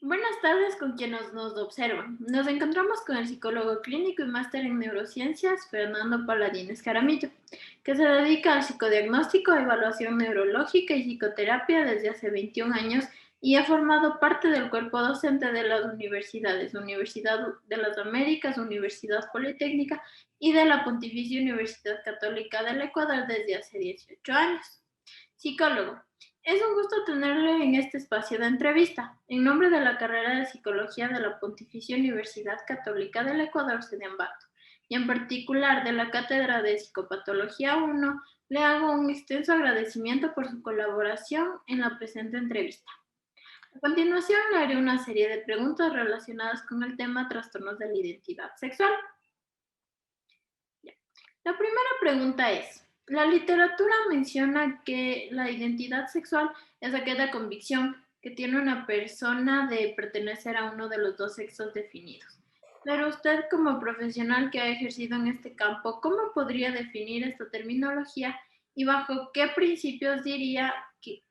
Buenas tardes con quienes nos observan. Nos encontramos con el psicólogo clínico y máster en neurociencias, Fernando Paladín Escaramillo, que se dedica al psicodiagnóstico, evaluación neurológica y psicoterapia desde hace 21 años y ha formado parte del cuerpo docente de las universidades, Universidad de las Américas, Universidad Politécnica y de la Pontificia Universidad Católica del Ecuador desde hace 18 años. Psicólogo. Es un gusto tenerle en este espacio de entrevista. En nombre de la carrera de Psicología de la Pontificia Universidad Católica del Ecuador, sede Ambato, y en particular de la Cátedra de Psicopatología 1, le hago un extenso agradecimiento por su colaboración en la presente entrevista. A continuación, le haré una serie de preguntas relacionadas con el tema trastornos de la identidad sexual. La primera pregunta es, la literatura menciona que la identidad sexual es aquella convicción que tiene una persona de pertenecer a uno de los dos sexos definidos. Pero usted como profesional que ha ejercido en este campo, ¿cómo podría definir esta terminología y bajo qué principios diría que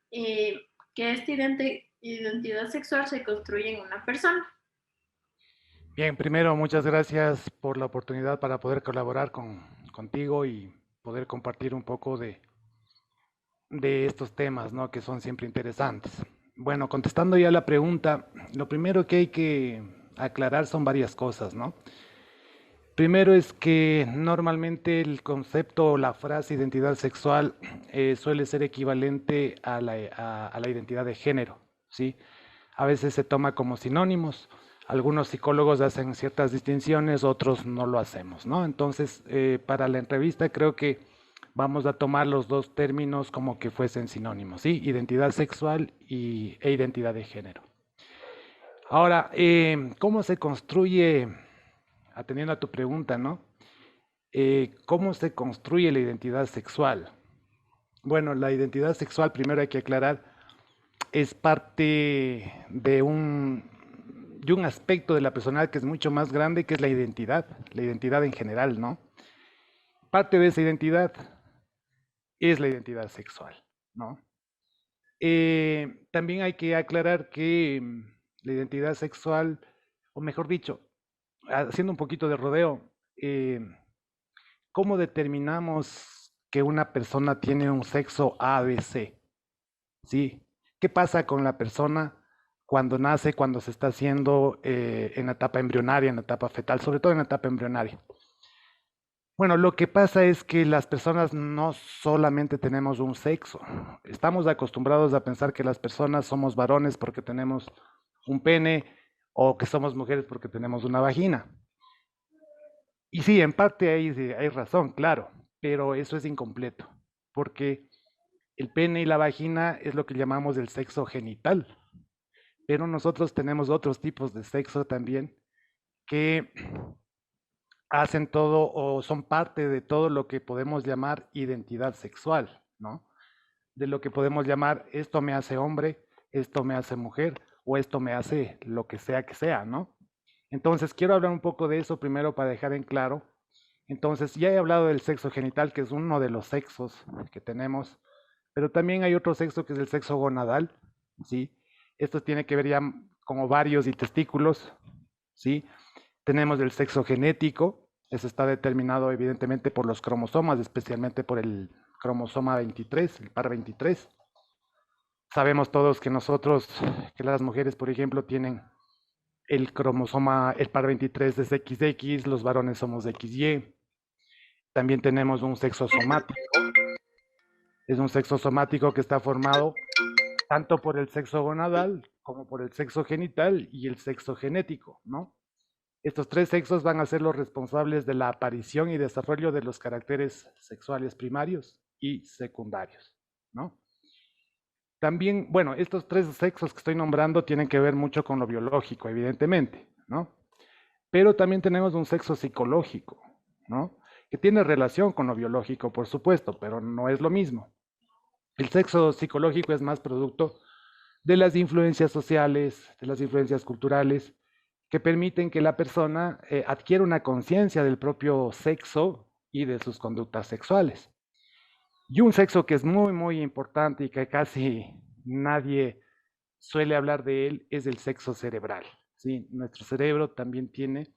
esta identidad sexual se construye en una persona? Bien, primero, muchas gracias por la oportunidad para poder colaborar contigo y poder compartir un poco de estos temas, ¿no? Que son siempre interesantes. Bueno, contestando ya la pregunta, lo primero que hay que aclarar son varias cosas, ¿no? Primero es que normalmente el concepto o la frase identidad sexual suele ser equivalente a la identidad de género, ¿sí? A veces se toma como sinónimos. Algunos psicólogos hacen ciertas distinciones, otros no lo hacemos, ¿no? Entonces, para la entrevista creo que vamos a tomar los dos términos como que fuesen sinónimos, ¿sí? Identidad sexual e identidad de género. Ahora, ¿cómo se construye, atendiendo a tu pregunta, ¿no? ¿Cómo se construye la identidad sexual? Bueno, la identidad sexual, primero hay que aclarar, es parte de un aspecto de la personalidad que es mucho más grande, que es la identidad en general, ¿no? Parte de esa identidad es la identidad sexual, ¿no? También hay que aclarar que la identidad sexual, o mejor dicho, haciendo un poquito de rodeo, ¿cómo determinamos que una persona tiene un sexo A, B, C? ¿Sí? ¿Qué pasa con la persona cuando nace, cuando se está haciendo en la etapa embrionaria, en la etapa fetal, sobre todo en la etapa embrionaria? Bueno, lo que pasa es que las personas no solamente tenemos un sexo. Estamos acostumbrados a pensar que las personas somos varones porque tenemos un pene o que somos mujeres porque tenemos una vagina. Y sí, en parte hay razón, claro, pero eso es incompleto, porque el pene y la vagina es lo que llamamos el sexo genital, pero nosotros tenemos otros tipos de sexo también que hacen todo o son parte de todo lo que podemos llamar identidad sexual, ¿no? De lo que podemos llamar esto me hace hombre, esto me hace mujer o esto me hace lo que sea, ¿no? Entonces quiero hablar un poco de eso primero para dejar en claro. Entonces ya he hablado del sexo genital, que es uno de los sexos que tenemos, pero también hay otro sexo que es el sexo gonadal, ¿sí? Esto tiene que ver ya con ovarios y testículos, ¿sí? Tenemos el sexo genético, eso está determinado evidentemente por los cromosomas, especialmente por el cromosoma 23, el par 23. Sabemos todos que nosotros, que las mujeres, por ejemplo, tienen el cromosoma, el par 23 es XX, los varones somos XY. También tenemos un sexo somático, es un sexo somático que está formado tanto por el sexo gonadal como por el sexo genital y el sexo genético, ¿no? Estos tres sexos van a ser los responsables de la aparición y desarrollo de los caracteres sexuales primarios y secundarios, ¿no? También, bueno, estos tres sexos que estoy nombrando tienen que ver mucho con lo biológico, evidentemente, ¿no? Pero también tenemos un sexo psicológico, ¿no? Que tiene relación con lo biológico, por supuesto, pero no es lo mismo. El sexo psicológico es más producto de las influencias sociales, de las influencias culturales, que permiten que la persona adquiera una conciencia del propio sexo y de sus conductas sexuales. Y un sexo que es muy, muy importante y que casi nadie suele hablar de él es el sexo cerebral, ¿sí? Nuestro cerebro también tiene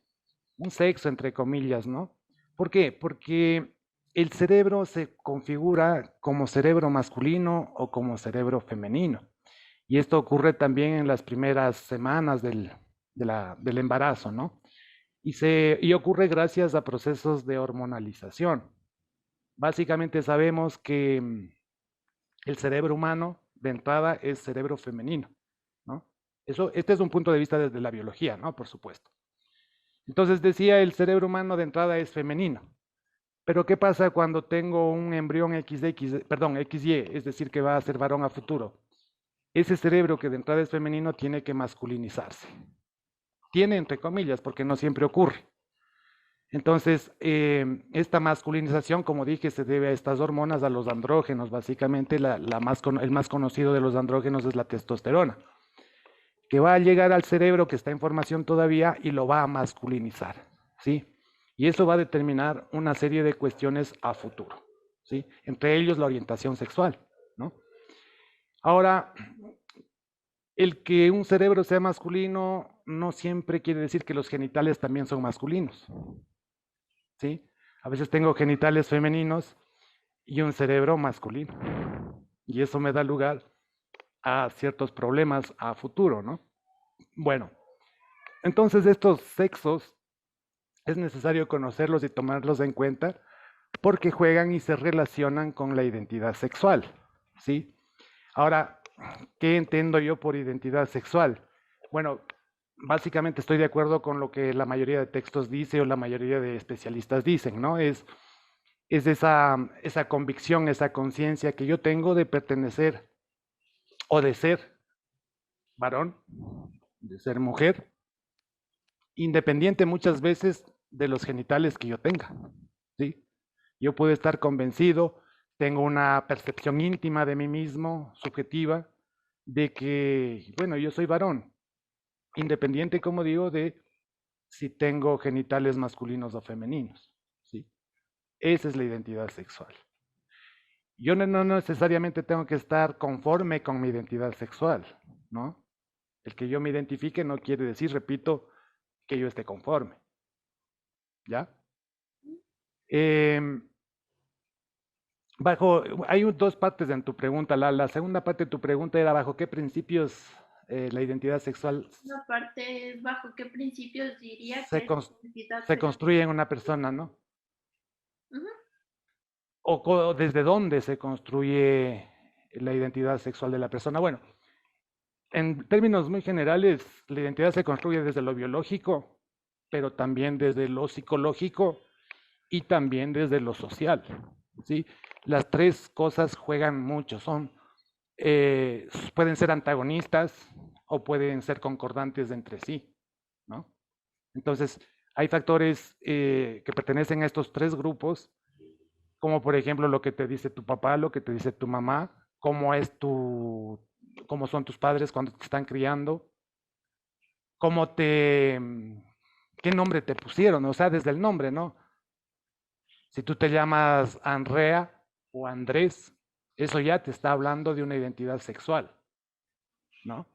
un sexo, entre comillas, ¿no? ¿Por qué? Porque el cerebro se configura como cerebro masculino o como cerebro femenino. Y esto ocurre también en las primeras semanas del embarazo, ¿no? Y ocurre gracias a procesos de hormonalización. Básicamente sabemos que el cerebro humano de entrada es cerebro femenino, ¿no? Este es un punto de vista desde la biología, ¿no? Por supuesto. Entonces decía, el cerebro humano de entrada es femenino. Pero ¿qué pasa cuando tengo un embrión XY, es decir, que va a ser varón a futuro? Ese cerebro que de entrada es femenino tiene que masculinizarse. Tiene entre comillas, porque no siempre ocurre. Entonces, esta masculinización, como dije, se debe a estas hormonas, a los andrógenos. Básicamente, el más conocido de los andrógenos es la testosterona, que va a llegar al cerebro que está en formación todavía y lo va a masculinizar, ¿sí? Y eso va a determinar una serie de cuestiones a futuro, ¿sí? Entre ellos la orientación sexual, ¿no? Ahora, el que un cerebro sea masculino no siempre quiere decir que los genitales también son masculinos, ¿sí? A veces tengo genitales femeninos y un cerebro masculino. Y eso me da lugar a ciertos problemas a futuro, ¿no? Bueno, entonces estos sexos es necesario conocerlos y tomarlos en cuenta porque juegan y se relacionan con la identidad sexual, ¿sí? Ahora, ¿qué entiendo yo por identidad sexual? Bueno, básicamente estoy de acuerdo con lo que la mayoría de textos dice o la mayoría de especialistas dicen, ¿no? Es esa convicción, esa conciencia que yo tengo de pertenecer o de ser varón, de ser mujer, independiente muchas veces de los genitales que yo tenga, ¿sí? Yo puedo estar convencido, tengo una percepción íntima de mí mismo, subjetiva, de que, bueno, yo soy varón, independiente, como digo, de si tengo genitales masculinos o femeninos, ¿sí? Esa es la identidad sexual. Yo no necesariamente tengo que estar conforme con mi identidad sexual, ¿no? El que yo me identifique no quiere decir, repito, que yo esté conforme, ¿ya? Eh, hay dos partes en tu pregunta. La segunda parte de tu pregunta era bajo qué principios la identidad sexual Una parte es bajo qué principios diría se, que es cons- identidad se sexual. construye en una persona, ¿no? Ujú. O desde dónde se construye la identidad sexual de la persona. Bueno, en términos muy generales, la identidad se construye desde lo biológico, pero también desde lo psicológico y también desde lo social, ¿sí? Las tres cosas juegan mucho, pueden ser antagonistas o pueden ser concordantes entre sí, ¿no? Entonces, hay factores que pertenecen a estos tres grupos, como por ejemplo lo que te dice tu papá, lo que te dice tu mamá, cómo son tus padres cuando te están criando, cómo qué nombre te pusieron, o sea, desde el nombre, ¿no? Si tú te llamas Andrea o Andrés, eso ya te está hablando de una identidad sexual, ¿no?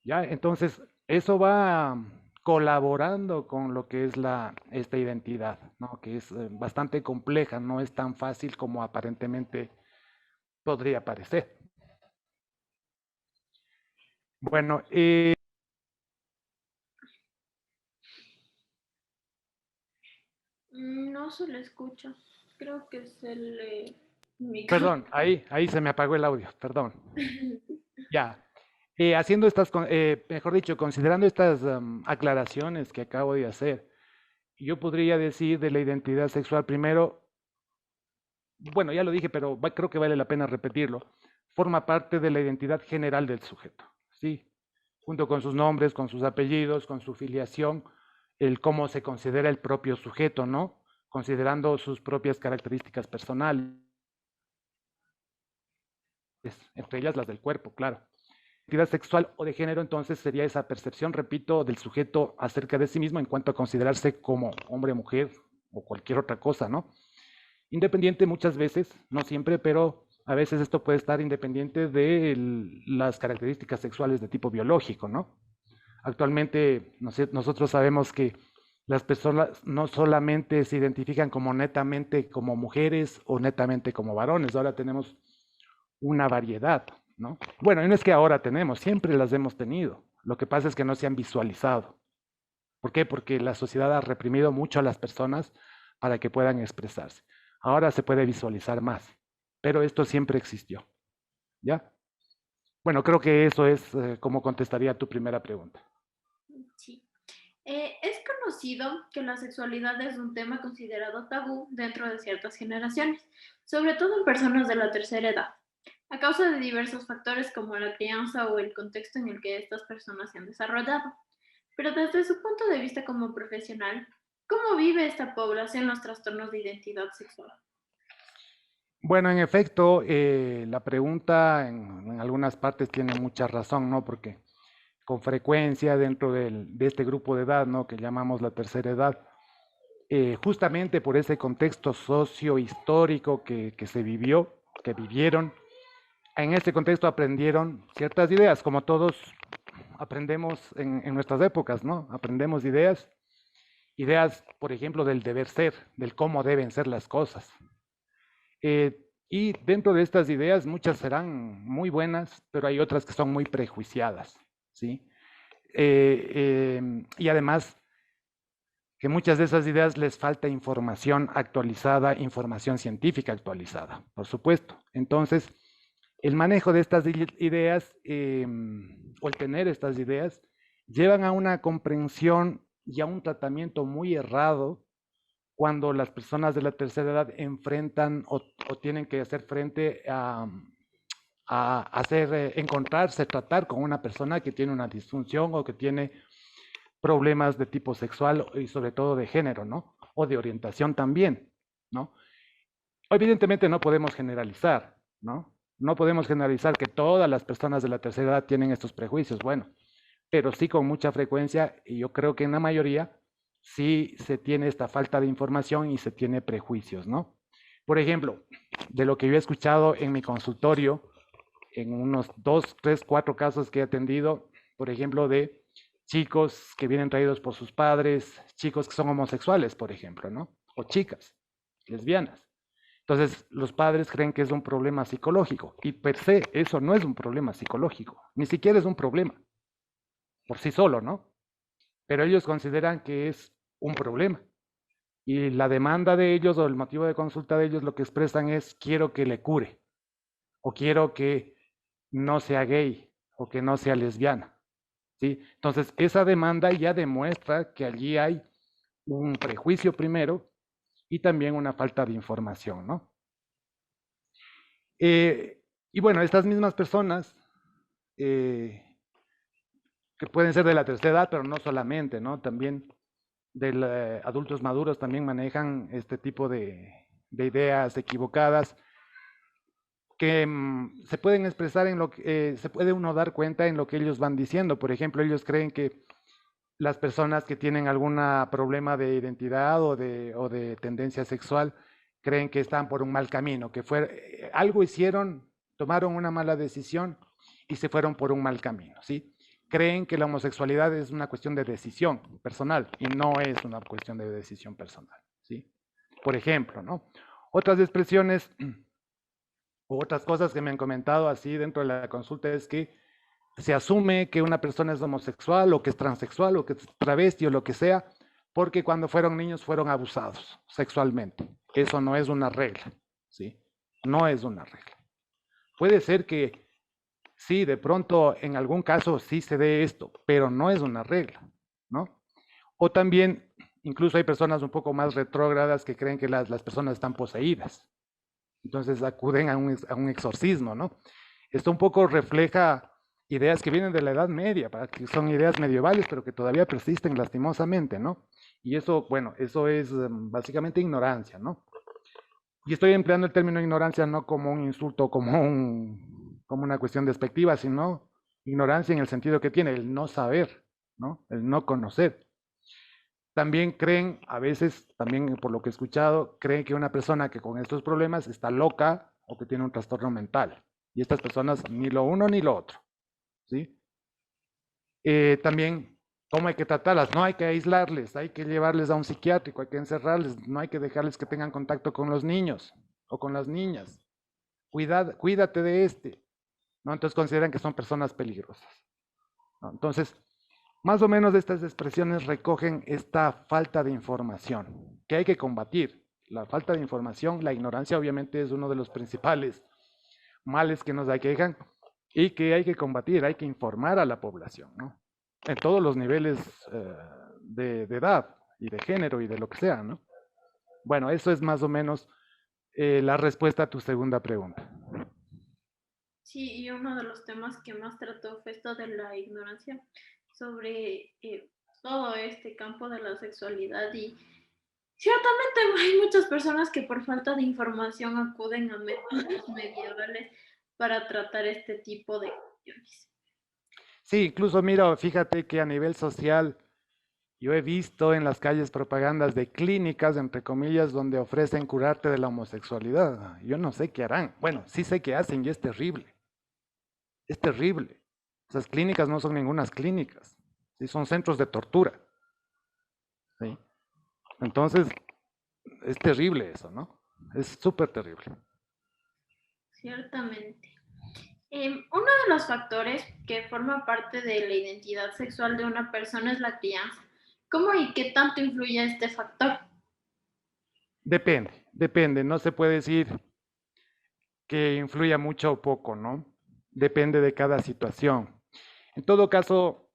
Ya, entonces eso va colaborando con lo que es esta identidad, ¿no? Que es bastante compleja, no es tan fácil como aparentemente podría parecer. Bueno, No se le escucha. Creo que es el micrófono. perdón, ahí se me apagó el audio, perdón. Ya, haciendo mejor dicho, considerando estas aclaraciones que acabo de hacer, yo podría decir de la identidad sexual primero, bueno, ya lo dije, pero creo que vale la pena repetirlo, forma parte de la identidad general del sujeto, ¿sí? Junto con sus nombres, con sus apellidos, con su filiación, el cómo se considera el propio sujeto, ¿no? Considerando sus propias características personales, entre ellas las del cuerpo, claro. Identidad sexual o de género entonces sería esa percepción, repito, del sujeto acerca de sí mismo en cuanto a considerarse como hombre, mujer o cualquier otra cosa, ¿no? Independiente muchas veces, no siempre, pero A veces esto puede estar independiente de las características sexuales de tipo biológico, ¿no? Actualmente nosotros sabemos que las personas no solamente se identifican como netamente como mujeres o netamente como varones, ahora tenemos una variedad, ¿no? Bueno, y no es que ahora tenemos, siempre las hemos tenido. Lo que pasa es que no se han visualizado. ¿Por qué? Porque la sociedad ha reprimido mucho a las personas para que puedan expresarse. Ahora se puede visualizar más, pero esto siempre existió, ¿ya? Bueno, creo que eso es como contestaría a tu primera pregunta. Sí. Es conocido que la sexualidad es un tema considerado tabú dentro de ciertas generaciones, sobre todo en personas de la tercera edad, a causa de diversos factores como la crianza o el contexto en el que estas personas se han desarrollado. Pero desde su punto de vista como profesional, ¿cómo vive esta población los trastornos de identidad sexual? Bueno, en efecto, la pregunta en algunas partes tiene mucha razón, ¿no? Porque con frecuencia dentro de este grupo de edad, ¿no? Que llamamos la tercera edad, justamente por ese contexto socio-histórico que se vivió, que vivieron, en este contexto aprendieron ciertas ideas, como todos aprendemos en nuestras épocas, ¿no? Aprendemos ideas, por ejemplo, del deber ser, del cómo deben ser las cosas. Y dentro de estas ideas, muchas serán muy buenas, pero hay otras que son muy prejuiciadas, ¿sí? Y además, que muchas de esas ideas les falta información actualizada, información científica actualizada, por supuesto. Entonces, el manejo de estas ideas o el tener estas ideas llevan a una comprensión y a un tratamiento muy errado cuando las personas de la tercera edad enfrentan o tienen que hacer frente a hacer, encontrarse, tratar con una persona que tiene una disfunción o que tiene problemas de tipo sexual y sobre todo de género, ¿no? O de orientación también, ¿no? Evidentemente no podemos generalizar, ¿no? No podemos generalizar que todas las personas de la tercera edad tienen estos prejuicios, bueno, pero sí con mucha frecuencia, y yo creo que en la mayoría, sí se tiene esta falta de información y se tiene prejuicios, ¿no? Por ejemplo, de lo que yo he escuchado en mi consultorio, en unos 2, 3, 4 casos que he atendido, por ejemplo, de chicos que vienen traídos por sus padres, chicos que son homosexuales, por ejemplo, ¿no? O chicas lesbianas. Entonces, los padres creen que es un problema psicológico y per se eso no es un problema psicológico, ni siquiera es un problema por sí solo, ¿no? Pero ellos consideran que es un problema. Y la demanda de ellos o el motivo de consulta de ellos lo que expresan es quiero que le cure o quiero que no sea gay o que no sea lesbiana. ¿Sí? Entonces, esa demanda ya demuestra que allí hay un prejuicio primero y también una falta de información, ¿no? Y bueno, estas mismas personas, eh, que pueden ser de la tercera edad, pero no solamente, ¿no? También de adultos maduros también manejan este tipo de ideas equivocadas que se pueden expresar en lo que se puede uno dar cuenta en lo que ellos van diciendo. Por ejemplo, ellos creen que las personas que tienen algún problema de identidad o de tendencia sexual creen que están por un mal camino, que fue, algo hicieron, tomaron una mala decisión y se fueron por un mal camino, ¿sí? Creen que la homosexualidad es una cuestión de decisión personal y no es una cuestión de decisión personal, ¿sí? Por ejemplo, ¿no? Otras expresiones u otras cosas que me han comentado así dentro de la consulta es que se asume que una persona es homosexual o que es transexual o que es travesti o lo que sea, porque cuando fueron niños fueron abusados sexualmente. Eso no es una regla, ¿sí? No es una regla. Puede ser que sí, de pronto en algún caso sí se dé esto, pero no es una regla, ¿no? O también, incluso hay personas un poco más retrógradas que creen que las personas están poseídas. Entonces acuden a un exorcismo, ¿no? Esto un poco refleja ideas que vienen de la Edad Media, para que son ideas medievales, pero que todavía persisten lastimosamente, ¿no? Y eso, bueno, eso es básicamente ignorancia, ¿no? Y estoy empleando el término ignorancia no como un insulto, como una cuestión despectiva, sino ignorancia en el sentido que tiene, el no saber, ¿no? El no conocer. También creen, a veces, también por lo que he escuchado, creen que una persona que con estos problemas está loca o que tiene un trastorno mental. Y estas personas ni lo uno ni lo otro, ¿sí? También, ¿cómo hay que tratarlas? No hay que aislarles, hay que llevarles a un psiquiátrico, hay que encerrarles, no hay que dejarles que tengan contacto con los niños o con las niñas. Cuídate de este, ¿no? Entonces consideran que son personas peligrosas, ¿no? Entonces, más o menos estas expresiones recogen esta falta de información que hay que combatir. La falta de información, la ignorancia obviamente es uno de los principales males que nos aquejan y que hay que combatir, hay que informar a la población, ¿no? En todos los niveles de edad y de género y de lo que sea, ¿no? Bueno, eso es más o menos la respuesta a tu segunda pregunta. Sí, y uno de los temas que más trató fue esto de la ignorancia sobre todo este campo de la sexualidad y ciertamente hay muchas personas que por falta de información acuden a métodos medievales para tratar este tipo de cuestiones. Sí, incluso mira, fíjate que a nivel social yo he visto en las calles propagandas de clínicas, entre comillas, donde ofrecen curarte de la homosexualidad. Yo no sé qué harán. Bueno, sí sé qué hacen y es terrible. Es terrible. Esas clínicas no son ningunas clínicas. Sí, son centros de tortura. ¿Sí? Entonces, es terrible eso, ¿no? Es súper terrible. Ciertamente. Uno de los factores que forma parte de la identidad sexual de una persona es la crianza. ¿Cómo y qué tanto influye este factor? Depende. No se puede decir que influya mucho o poco, ¿no? Depende de cada situación. En todo caso,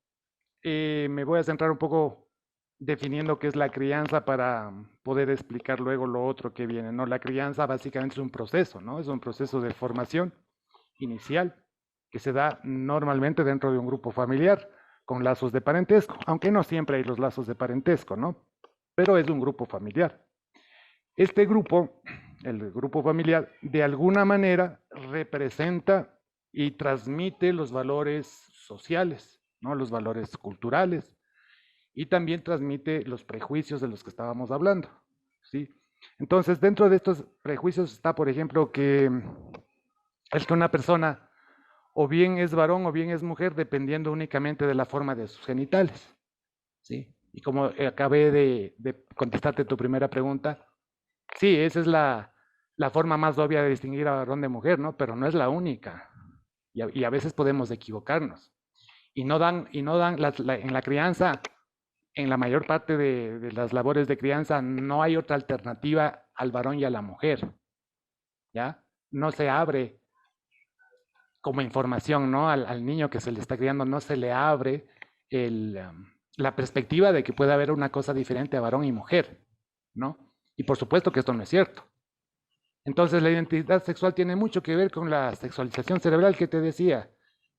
me voy a centrar un poco definiendo qué es la crianza para poder explicar luego lo otro que viene, ¿no? La crianza básicamente es un proceso, ¿no? Es un proceso de formación inicial que se da normalmente dentro de un grupo familiar con lazos de parentesco, aunque no siempre hay los lazos de parentesco, ¿no? Pero es un grupo familiar. Este grupo, el grupo familiar, de alguna manera representa y transmite los valores sociales, ¿no? Los valores culturales, y también transmite los prejuicios de los que estábamos hablando, ¿sí? Entonces, dentro de estos prejuicios está, por ejemplo, que es que una persona o bien es varón o bien es mujer, dependiendo únicamente de la forma de sus genitales, ¿sí? Y como acabé de contestarte tu primera pregunta, sí, esa es la forma más obvia de distinguir a varón de mujer, ¿no? Pero no es la única. Y a veces podemos equivocarnos. En la crianza, en la mayor parte de las labores de crianza, no hay otra alternativa al varón y a la mujer, ¿ya? No se abre como información, ¿no? Al niño que se le está criando, no se le abre la perspectiva de que puede haber una cosa diferente a varón y mujer, ¿no? Y por supuesto que esto no es cierto. Entonces la identidad sexual tiene mucho que ver con la sexualización cerebral que te decía,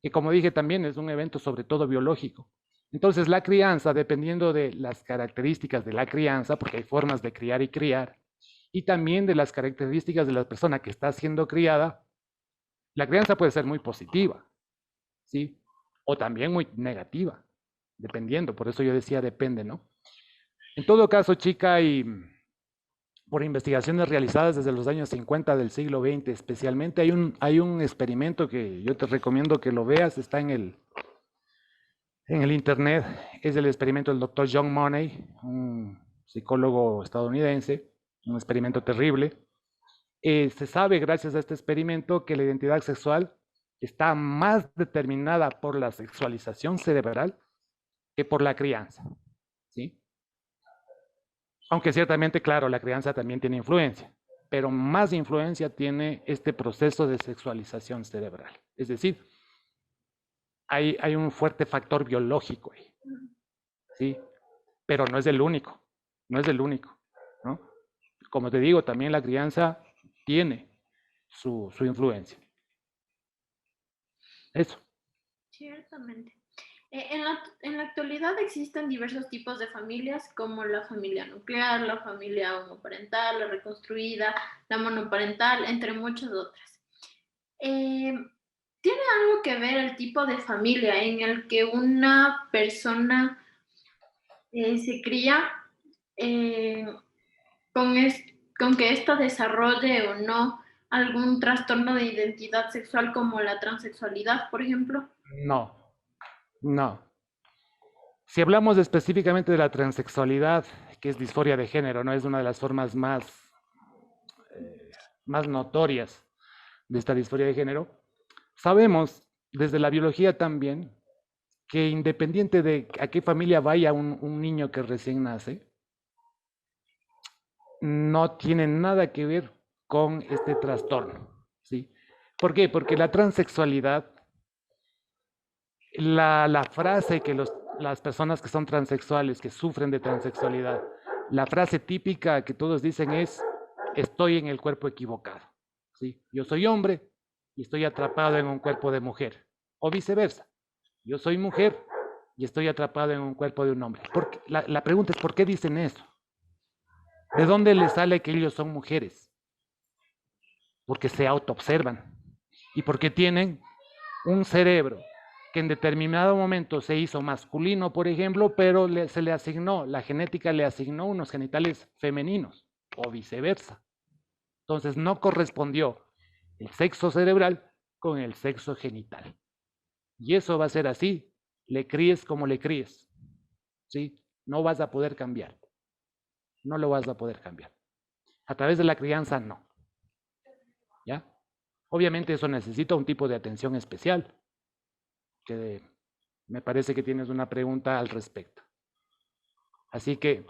que como dije también es un evento sobre todo biológico. Entonces la crianza, dependiendo de las características de la crianza, porque hay formas de criar y criar, y también de las características de la persona que está siendo criada, la crianza puede ser muy positiva, ¿sí? O también muy negativa, dependiendo. Por eso yo decía depende, ¿no? En todo caso, chica, y por investigaciones realizadas desde los años 50 del siglo XX, especialmente hay un experimento que yo te recomiendo que lo veas, está en el internet, es el experimento del doctor John Money, un psicólogo estadounidense, un experimento terrible. Se sabe gracias a este experimento que la identidad sexual está más determinada por la sexualización cerebral que por la crianza, ¿sí? Aunque ciertamente, claro, la crianza también tiene influencia, pero más influencia tiene este proceso de sexualización cerebral. Es decir, hay un fuerte factor biológico ahí, ¿sí? Pero no es el único, no es el único, ¿no? Como te digo, también la crianza tiene su influencia. Eso. Ciertamente. En la actualidad existen diversos tipos de familias, como la familia nuclear, la familia homoparental, la reconstruida, la monoparental, entre muchas otras. Eh, ¿Tiene algo que ver el tipo de familia en el que una persona se cría eh, con, es- con que ésta desarrolle o no algún trastorno de identidad sexual como la transexualidad, por ejemplo? No, no. Si hablamos específicamente de la transexualidad, que es disforia de género, ¿no? Es una de las formas más notorias de esta disforia de género. Sabemos desde la biología también que independiente de a qué familia vaya un niño que recién nace, no tiene nada que ver con este trastorno, ¿sí? ¿Por qué? Porque la transexualidad, la frase que las personas que son transexuales, que sufren de transexualidad, la frase típica que todos dicen es, estoy en el cuerpo equivocado, ¿sí? Yo soy hombre y estoy atrapado en un cuerpo de mujer, o viceversa. Yo soy mujer y estoy atrapado en un cuerpo de un hombre. La pregunta es, ¿por qué dicen eso? ¿De dónde les sale que ellos son mujeres? Porque se autoobservan y porque tienen un cerebro que en determinado momento se hizo masculino, por ejemplo, pero se le asignó, la genética le asignó unos genitales femeninos o viceversa. Entonces no correspondió el sexo cerebral con el sexo genital. Y eso va a ser así, le críes como le críes, ¿sí? No vas a poder cambiar, no lo vas a poder cambiar. A través de la crianza, no, ¿ya? Obviamente eso necesita un tipo de atención especial, que me parece que tienes una pregunta al respecto. Así que,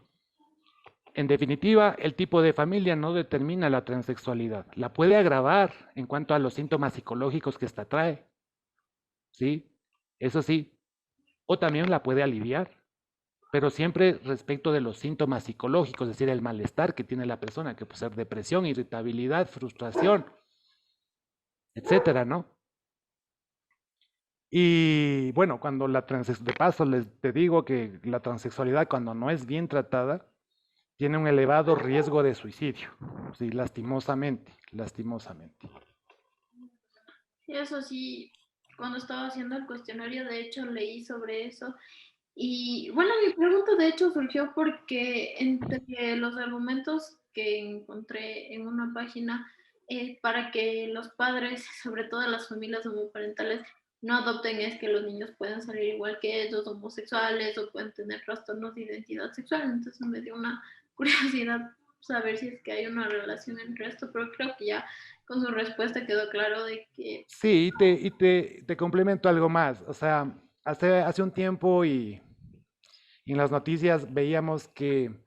en definitiva, el tipo de familia no determina la transexualidad. La puede agravar en cuanto a los síntomas psicológicos que esta trae, ¿sí? Eso sí, o también la puede aliviar, pero siempre respecto de los síntomas psicológicos, es decir, el malestar que tiene la persona, que puede ser depresión, irritabilidad, frustración, etcétera, ¿no? Y bueno, cuando de paso te digo que la transexualidad cuando no es bien tratada, tiene un elevado riesgo de suicidio, sí, lastimosamente, lastimosamente. Sí, eso sí, cuando estaba haciendo el cuestionario, de hecho, leí sobre eso. Y bueno, mi pregunta de hecho surgió porque entre los argumentos que encontré en una página para que los padres, sobre todo las familias homoparentales, no adopten es que los niños pueden salir igual que ellos, homosexuales o pueden tener trastornos de identidad sexual. Entonces me dio una curiosidad saber si es que hay una relación entre esto, pero creo que ya con su respuesta quedó claro de que Sí, te complemento algo más. O sea, hace un tiempo y en las noticias veíamos que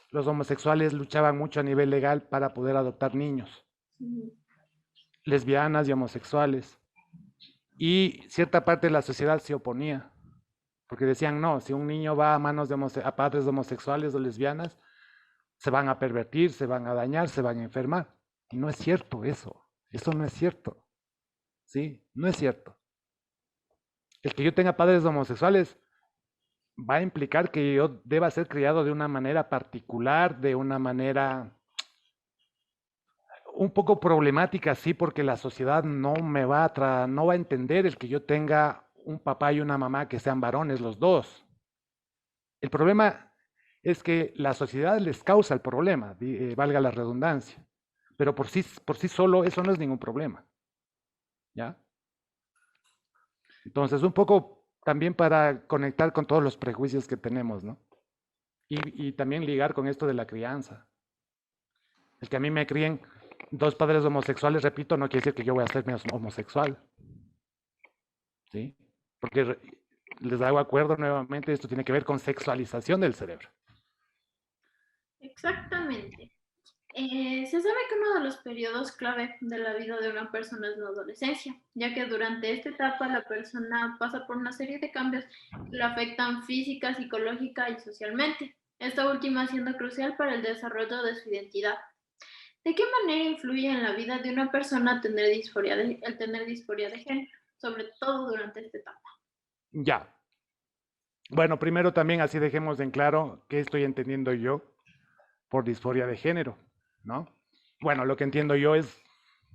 los homosexuales luchaban mucho a nivel legal para poder adoptar niños, lesbianas y homosexuales. Y cierta parte de la sociedad se oponía, porque decían, no, si un niño va a manos a padres homosexuales o lesbianas, se van a pervertir, se van a dañar, se van a enfermar. Y no es cierto eso no es cierto, ¿sí? No es cierto. El que yo tenga padres homosexuales va a implicar que yo deba ser criado de una manera particular, de una manera un poco problemática, sí, porque la sociedad no va a entender el que yo tenga un papá y una mamá que sean varones los dos. El problema es que la sociedad les causa el problema, valga la redundancia, pero por sí solo eso no es ningún problema, ¿ya? Entonces, un poco también para conectar con todos los prejuicios que tenemos, ¿no? Y también ligar con esto de la crianza. El que a mí me críen dos padres homosexuales, repito, no quiere decir que yo voy a ser homosexual, ¿sí? Porque les hago acuerdo nuevamente, esto tiene que ver con sexualización del cerebro. exactamente. Se sabe que uno de los periodos clave de la vida de una persona es la adolescencia, ya que durante esta etapa la persona pasa por una serie de cambios que le afectan física, psicológica y socialmente, esta última siendo crucial para el desarrollo de su identidad. ¿De qué manera influye en la vida de una persona el tener disforia de género, sobre todo durante esta etapa? Ya. Bueno, primero también así dejemos en claro qué estoy entendiendo yo por disforia de género, ¿no? Bueno, lo que entiendo yo es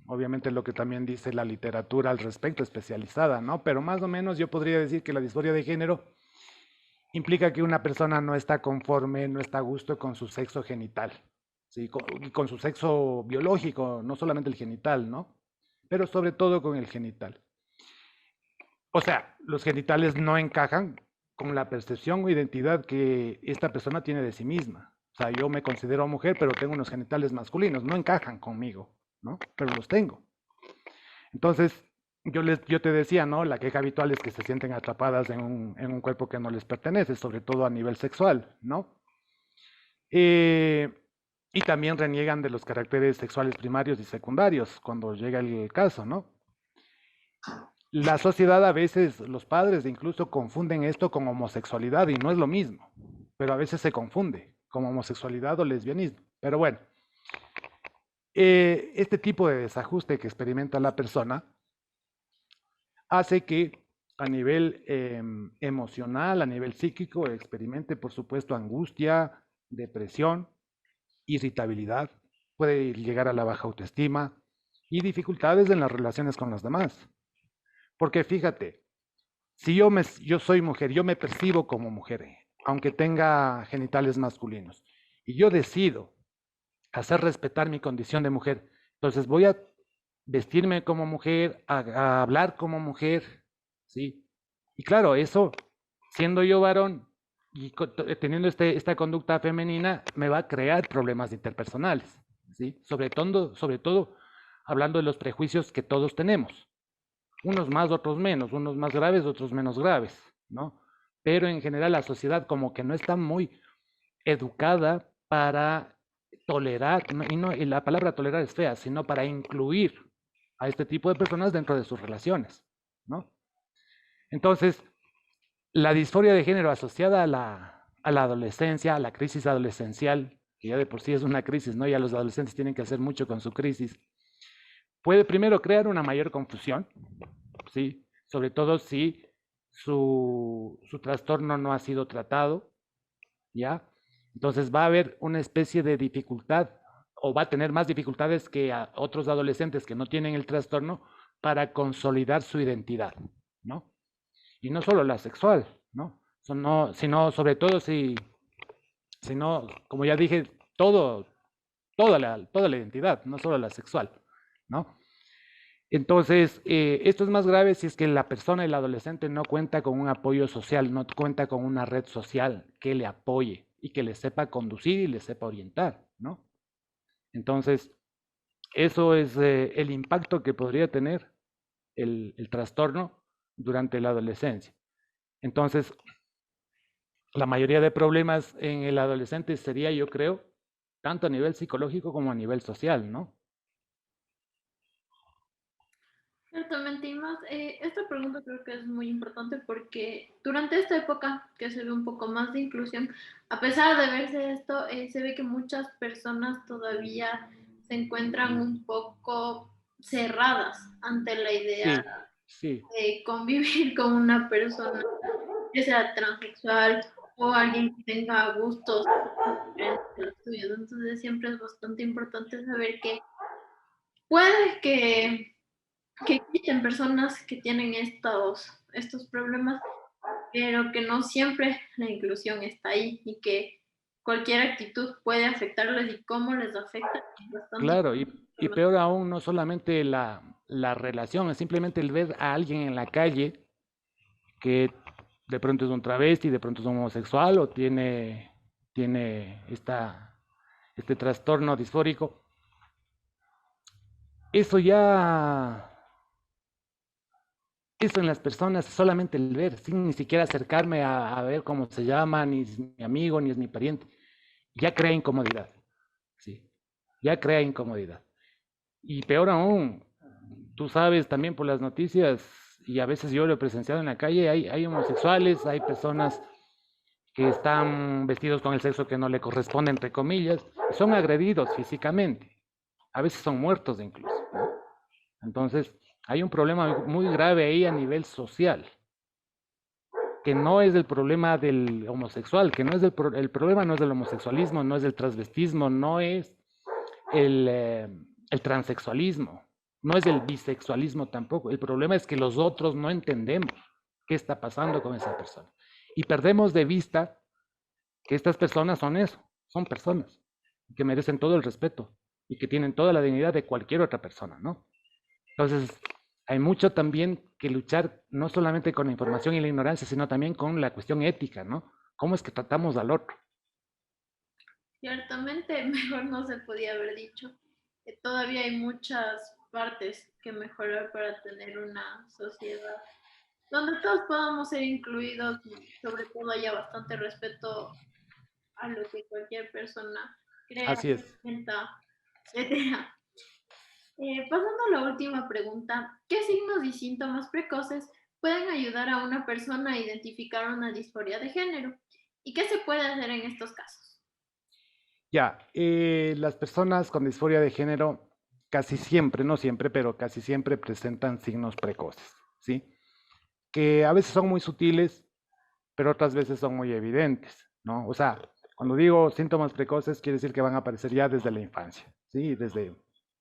obviamente lo que también dice la literatura al respecto, especializada, ¿no? Pero más o menos yo podría decir que la disforia de género implica que una persona no está conforme, no está a gusto con su sexo genital, ¿sí? Y con su sexo biológico, no solamente el genital, ¿no? Pero sobre todo con el genital. O sea, los genitales no encajan con la percepción o identidad que esta persona tiene de sí misma. O sea, yo me considero mujer, pero tengo unos genitales masculinos, no encajan conmigo, ¿no? Pero los tengo. Entonces, yo te decía, ¿no? La queja habitual es que se sienten atrapadas en un cuerpo que no les pertenece, sobre todo a nivel sexual, ¿no? Eh, y también reniegan de los caracteres sexuales primarios y secundarios cuando llega el caso, ¿no? La sociedad a veces, los padres incluso confunden esto con homosexualidad y no es lo mismo, pero a veces se confunde como homosexualidad o lesbianismo. Pero bueno, este tipo de desajuste que experimenta la persona hace que a nivel emocional, a nivel psíquico, experimente, por supuesto, angustia, depresión, irritabilidad, puede llegar a la baja autoestima y dificultades en las relaciones con los demás. Porque fíjate, si yo soy mujer, yo me percibo como mujer, aunque tenga genitales masculinos, y yo decido hacer respetar mi condición de mujer, entonces voy a vestirme como mujer, a hablar como mujer, ¿sí? Y claro, eso, siendo yo varón y teniendo esta conducta femenina, me va a crear problemas interpersonales, ¿sí? Sobre todo hablando de los prejuicios que todos tenemos, unos más, otros menos, unos más graves, otros menos graves, ¿no? Pero en general la sociedad como que no está muy educada para tolerar, y la palabra tolerar es fea, sino para incluir a este tipo de personas dentro de sus relaciones, ¿no? Entonces, la disforia de género asociada a la adolescencia, a la crisis adolescencial, que ya de por sí es una crisis, ¿no? Ya los adolescentes tienen que hacer mucho con su crisis, puede primero crear una mayor confusión, ¿sí? Sobre todo si su trastorno no ha sido tratado, ¿ya? Entonces va a haber una especie de dificultad o va a tener más dificultades que a otros adolescentes que no tienen el trastorno para consolidar su identidad, ¿no? Y no solo la sexual, ¿no? Sino sobre todo si no, como ya dije, toda la identidad, no solo la sexual, ¿no? Entonces, esto es más grave si es que la persona, el adolescente, no cuenta con un apoyo social, no cuenta con una red social que le apoye y que le sepa conducir y le sepa orientar, ¿no? Entonces, eso es el impacto que podría tener el trastorno durante la adolescencia. Entonces, la mayoría de problemas en el adolescente sería, yo creo, tanto a nivel psicológico como a nivel social, ¿no? Ciertamente, y más, esta pregunta creo que es muy importante porque durante esta época que se ve un poco más de inclusión, a pesar de verse esto, se ve que muchas personas todavía se encuentran un poco cerradas ante la idea Sí, sí, de convivir con una persona que sea transexual o alguien que tenga gustos diferentes de los tuyos. Entonces siempre es bastante importante saber que puede que existen personas que tienen estos problemas, pero que no siempre la inclusión está ahí y que cualquier actitud puede afectarles y cómo les afecta es bastante claro, y importante. peor aún, no solamente la relación, es simplemente el ver a alguien en la calle que de pronto es un travesti, de pronto es un homosexual o tiene este trastorno disfórico. Eso ya, eso en las personas, solamente el ver, sin ni siquiera acercarme a ver cómo se llama, ni es mi amigo, ni es mi pariente, ya crea incomodidad, ¿sí? Ya crea incomodidad. Y peor aún, tú sabes también por las noticias, y a veces yo lo he presenciado en la calle, hay homosexuales, hay personas que están vestidos con el sexo que no le corresponde, entre comillas, y son agredidos físicamente, a veces son muertos incluso, ¿no? Entonces, hay un problema muy grave ahí a nivel social, que no es el problema del homosexual, que no es el problema no es del homosexualismo, no es del transvestismo, no es el transexualismo, no es el bisexualismo tampoco. El problema es que los otros no entendemos qué está pasando con esa persona. Y perdemos de vista que estas personas son eso, son personas. que merecen todo el respeto y que tienen toda la dignidad de cualquier otra persona, ¿no? Entonces, hay mucho también que luchar, no solamente con la información y la ignorancia, sino también con la cuestión ética, ¿no? ¿Cómo es que tratamos al otro? Ciertamente, mejor no se podía haber dicho. Todavía hay muchas partes que mejorar para tener una sociedad donde todos podamos ser incluidos y sobre todo haya bastante respeto a lo que cualquier persona crea, Así es. sienta, etcétera. Pasando a la última pregunta, ¿qué signos y síntomas precoces pueden ayudar a una persona a identificar una disforia de género? ¿Y qué se puede hacer en estos casos? Ya, las personas con disforia de género casi siempre, no siempre, pero casi siempre presentan signos precoces, ¿sí? Que a veces son muy sutiles, pero otras veces son muy evidentes, ¿no? O sea, cuando digo síntomas precoces, quiere decir que van a aparecer ya desde la infancia, ¿sí? Desde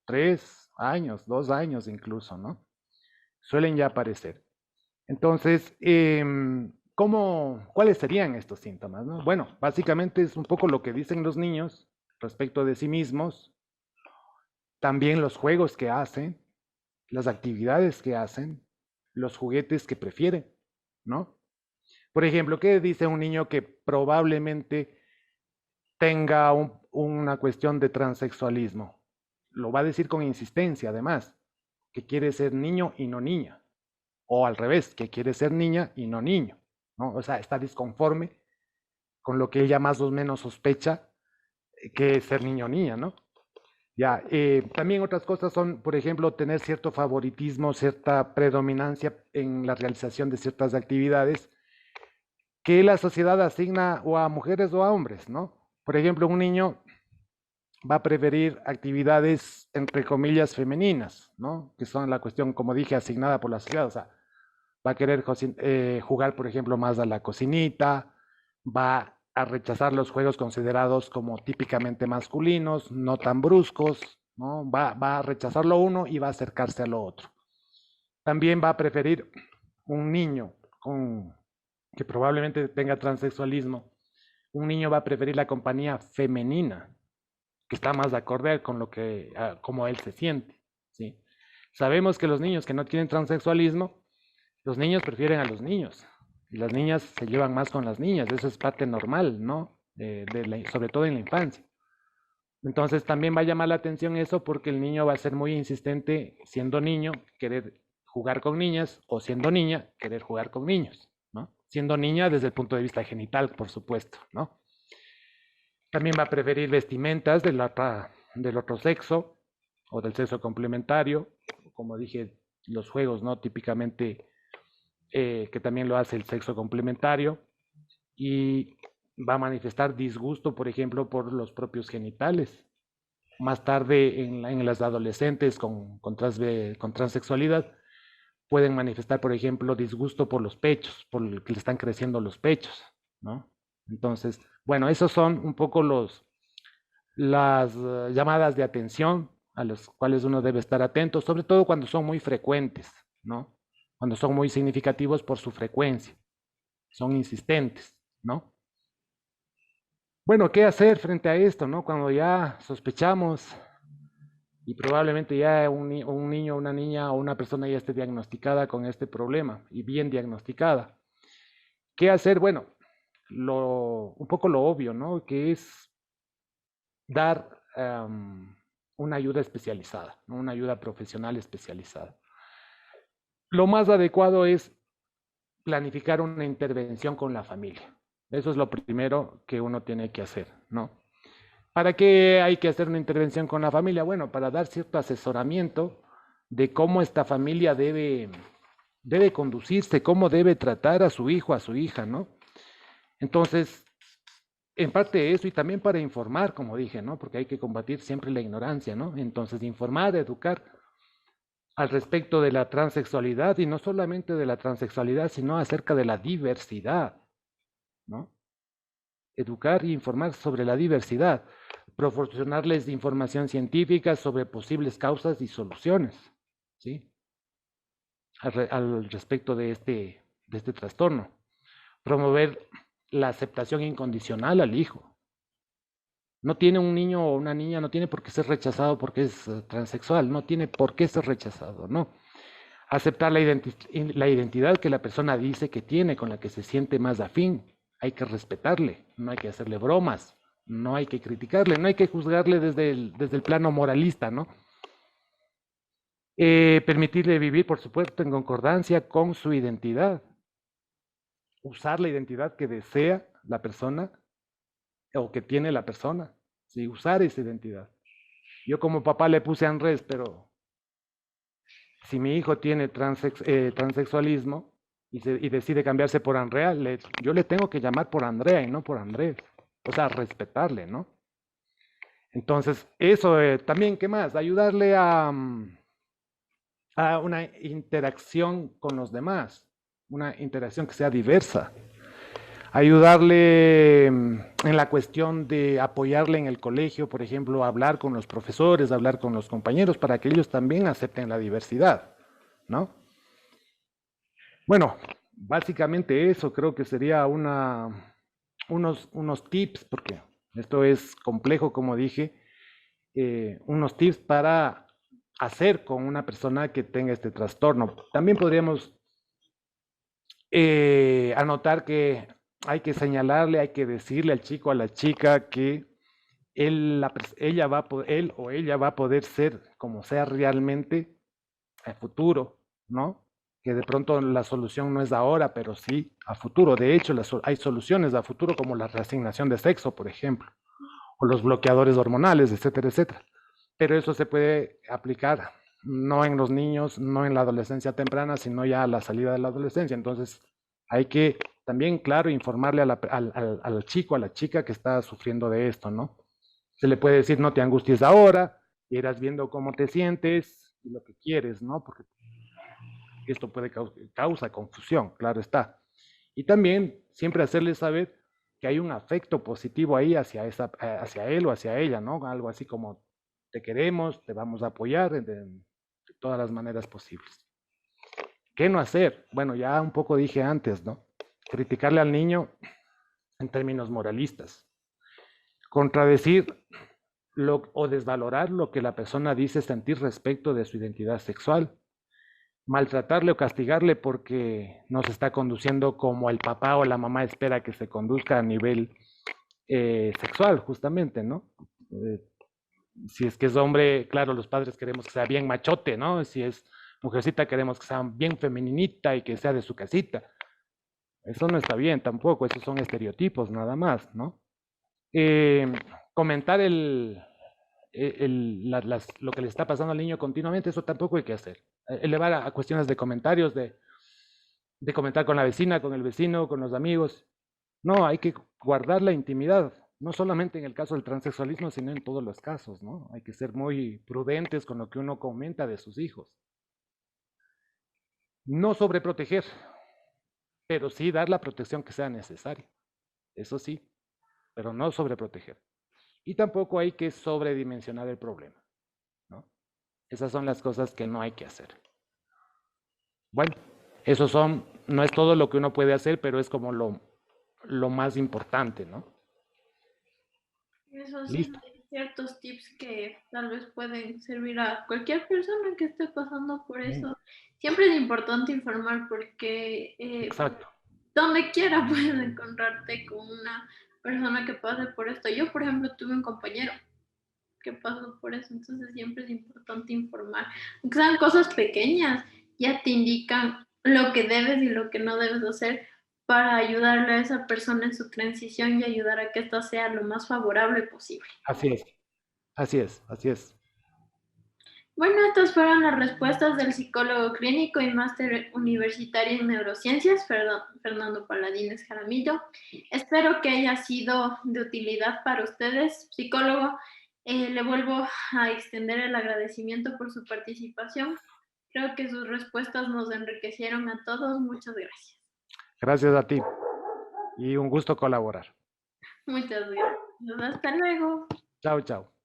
3 años, 2 años incluso, ¿no? Suelen ya aparecer. Entonces, ¿cuáles serían estos síntomas, no? Bueno, básicamente es un poco lo que dicen los niños respecto de sí mismos, también los juegos que hacen, las actividades que hacen, los juguetes que prefieren, ¿no? Por ejemplo, ¿qué dice un niño que probablemente tenga una cuestión de transexualismo? Lo va a decir con insistencia, además, que quiere ser niño y no niña. O al revés, que quiere ser niña y no niño, ¿no? O sea, está disconforme con lo que ella más o menos sospecha que es ser niño o niña, ¿no? Ya, también otras cosas son, por ejemplo, tener cierto favoritismo, cierta predominancia en la realización de ciertas actividades que la sociedad asigna o a mujeres o a hombres, ¿no? Por ejemplo, un niño va a preferir actividades, entre comillas, femeninas, ¿no? Que son la cuestión, como dije, asignada por la sociedad. O sea, va a querer jugar, por ejemplo, más a la cocinita, va a rechazar los juegos considerados como típicamente masculinos, no tan bruscos, ¿no? Va a rechazar lo uno y va a acercarse a lo otro. También va a preferir un niño que probablemente tenga transexualismo, un niño va a preferir la compañía femenina, que está más de acorde con lo que, como él se siente, ¿sí? Sabemos que los niños que no tienen transexualismo, los niños prefieren a los niños y las niñas se llevan más con las niñas, eso es parte normal, ¿no? Sobre todo en la infancia. Entonces también va a llamar la atención eso porque el niño va a ser muy insistente, siendo niño, querer jugar con niñas o siendo niña, querer jugar con niños, ¿no? Siendo niña desde el punto de vista genital, por supuesto, ¿no? También va a preferir vestimentas del otro sexo o del sexo complementario, como dije, los juegos, ¿no? Típicamente que también lo hace el sexo complementario y va a manifestar disgusto, por ejemplo, por los propios genitales. Más tarde, en las adolescentes con transexualidad, pueden manifestar, por ejemplo, disgusto por los pechos, por el que le están creciendo los pechos, ¿no? Entonces, bueno, esos son un poco las llamadas de atención a las cuales uno debe estar atento, sobre todo cuando son muy frecuentes, ¿no? Cuando son muy significativos por su frecuencia, son insistentes, ¿no? Bueno, ¿qué hacer frente a esto, no? Cuando ya sospechamos y probablemente ya un niño, una niña o una persona ya esté diagnosticada con este problema y bien diagnosticada. ¿Qué hacer? Bueno, un poco lo obvio, ¿no? Que es dar una ayuda especializada, ¿no? Una ayuda profesional especializada. Lo más adecuado es planificar una intervención con la familia. Eso es lo primero que uno tiene que hacer, ¿no? ¿Para qué hay que hacer una intervención con la familia? Bueno, para dar cierto asesoramiento de cómo esta familia debe conducirse, cómo debe tratar a su hijo, a su hija, ¿no? Entonces, en parte eso y también para informar, como dije, ¿no? Porque hay que combatir siempre la ignorancia, ¿no? Entonces, informar, educar al respecto de la transexualidad y no solamente de la transexualidad, sino acerca de la diversidad, ¿no? Educar e informar sobre la diversidad, proporcionarles información científica sobre posibles causas y soluciones, ¿sí? Al respecto de este trastorno. Promover la aceptación incondicional al hijo, No tiene un niño o una niña, no tiene por qué ser rechazado porque es transexual, no tiene por qué ser rechazado, no. Aceptar la identidad que la persona dice que tiene, con la que se siente más afín. Hay que respetarle, no hay que hacerle bromas, no hay que criticarle, no hay que juzgarle desde el plano moralista, ¿no? Permitirle vivir, por supuesto, en concordancia con su identidad. Usar la identidad que desea la persona o que tiene la persona. Sí, usar esa identidad. Yo como papá le puse Andrés, pero si mi hijo tiene transexualismo y decide cambiarse por Andrea, yo le tengo que llamar por Andrea y no por Andrés. O sea, respetarle, ¿no? Entonces, eso también, ¿qué más? Ayudarle a una interacción con los demás, una interacción que sea diversa. Ayudarle en la cuestión de apoyarle en el colegio, por ejemplo, hablar con los profesores, hablar con los compañeros, para que ellos también acepten la diversidad, ¿no? Bueno, básicamente eso creo que sería unos tips, porque esto es complejo, como dije, unos tips para hacer con una persona que tenga este trastorno. También podríamos anotar que hay que señalarle, hay que decirle al chico, a la chica que él o ella va a poder ser como sea realmente a futuro, ¿no? Que de pronto la solución no es ahora, pero sí a futuro. De hecho, hay soluciones a futuro como la reasignación de sexo, por ejemplo, o los bloqueadores hormonales, etcétera, etcétera. Pero eso se puede aplicar no en los niños, no en la adolescencia temprana, sino ya a la salida de la adolescencia. Entonces, hay que también, claro, informarle al chico, a la chica que está sufriendo de esto, ¿no? Se le puede decir, no te angusties ahora, irás viendo cómo te sientes y lo que quieres, ¿no? Porque esto puede causar confusión, claro está. Y también siempre hacerle saber que hay un afecto positivo ahí hacia él o hacia ella, ¿no? Algo así como te queremos, te vamos a apoyar de todas las maneras posibles. ¿Qué no hacer? Bueno, ya un poco dije antes, ¿no? Criticarle al niño en términos moralistas, contradecir o desvalorar lo que la persona dice sentir respecto de su identidad sexual, maltratarle o castigarle porque no se está conduciendo como el papá o la mamá espera que se conduzca a nivel sexual, justamente, ¿no? Eh, si es que es hombre, claro, los padres queremos que sea bien machote, ¿no? Si es mujercita, queremos que sea bien femininita y que sea de su casita. Eso no está bien tampoco, esos son estereotipos nada más, ¿no? Eh, comentar lo que le está pasando al niño continuamente, eso tampoco hay que hacer. Elevar a cuestiones de comentarios, de comentar con la vecina, con el vecino, con los amigos. No, hay que guardar la intimidad, no solamente en el caso del transexualismo, sino en todos los casos, ¿no? Hay que ser muy prudentes con lo que uno comenta de sus hijos. No sobreproteger, pero sí dar la protección que sea necesaria. Eso sí, pero no sobreproteger. Y tampoco hay que sobredimensionar el problema, ¿no? Esas son las cosas que no hay que hacer. Bueno, no es todo lo que uno puede hacer, pero es como lo más importante, ¿no? Eso sí, Listo. hay ciertos tips que tal vez pueden servir a cualquier persona que esté pasando por Mm, eso. Siempre es importante informar porque exacto. donde quiera puedes encontrarte con una persona que pase por esto. Yo, por ejemplo, tuve un compañero que pasó por eso, entonces siempre es importante informar. Aunque sean cosas pequeñas, ya te indican lo que debes y lo que no debes hacer para ayudarle a esa persona en su transición y ayudar a que esta sea lo más favorable posible. Así es, así es, así es. Bueno, estas fueron las respuestas del psicólogo clínico y máster universitario en neurociencias, Fernando Paladines Jaramillo. Espero que haya sido de utilidad para ustedes, psicólogo. Le vuelvo a extender el agradecimiento por su participación. Creo que sus respuestas nos enriquecieron a todos. Muchas gracias. Gracias a ti y un gusto colaborar. Muchas gracias. Hasta luego. Chao, chao.